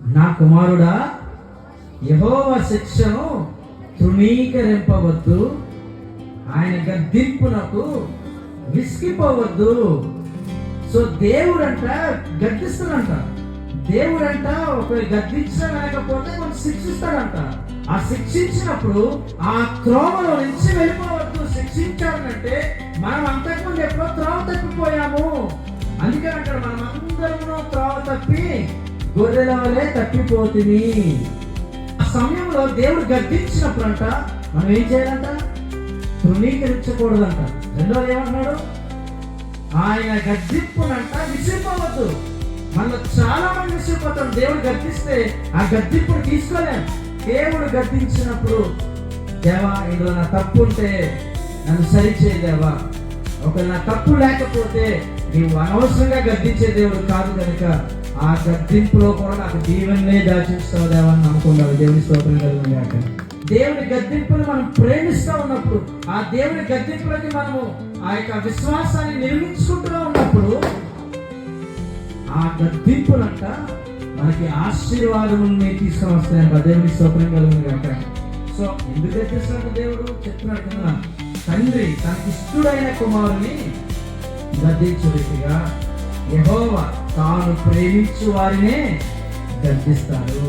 నా కుమారుడా, యెహోవా శిక్షను తృణీకరింపవద్దు, ఆయన గద్దింపునకు విసిగిపోవద్దు. సో దేవుడంట గద్దిస్తాడంట. దేవుడంట ఒక గద్దించిన లేకపోతే మనం శిక్షిస్తాడంట. ఆ శిక్షించినప్పుడు ఆ త్రోవలో నుంచి వెళ్ళిపోవద్దు. శిక్షించాలంటే మనం అంతకుముందు ఎప్పుడో త్రోవ తప్పిపోయాము. అందుకని అంటాడు, మనం అందరూ త్రోవ తప్పి గొర్రెల వలె తప్పిపోతుంది. ఆ సమయంలో దేవుడు గద్దించినప్పుడు అంట మనం ఏం చేయాలంట? తృణీకరించకూడదంట. రెండోది ఏమంటున్నాడు? ఆయన గద్దింపునంట విసిరిపోవద్దు. మనలో చాలా మంది విసిరిపోతాం. దేవుడు గద్దిస్తే ఆ గద్దింపును తీసుకోలేం. దేవుడు గద్దించినప్పుడు, దేవా ఇందులో నా తప్పు ఉంటే నన్ను సరిచేయి దేవా, ఒకవేళ నా తప్పు లేకపోతే నీవు అనవసరంగా గద్దించే దేవుడు కాదు కనుక ఆ గద్దింపులో కూడా నాకు దీవెన్నే దాచిస్తావు దేవా అని నమ్ముకున్నాడు. దేవుని స్తోత్రం కలుగుగాక. దేవుని గద్దింపును మనం ప్రేమిస్తూ ఉన్నప్పుడు, ఆ దేవుని గద్దింపులకి మనము ఆ యొక్క విశ్వాసాన్ని నిర్మించుకుంటూ ఉన్నప్పుడు ఆ గద్దింపులంట మనకి ఆశీర్వాదముల్ని తీసుకొని వస్తాయంట. దేవుని స్తోత్రం కలుగుగాక. సో ఎందుకు గద్దిస్తున్నట్టు దేవుడు చెప్తున్నాడు కదా, తండ్రి తనకి ఇష్టడైన కుమారుని గద్దించు రీతిగా యెహోవా తాను ప్రేమించు వారినే గద్దిస్తాడు.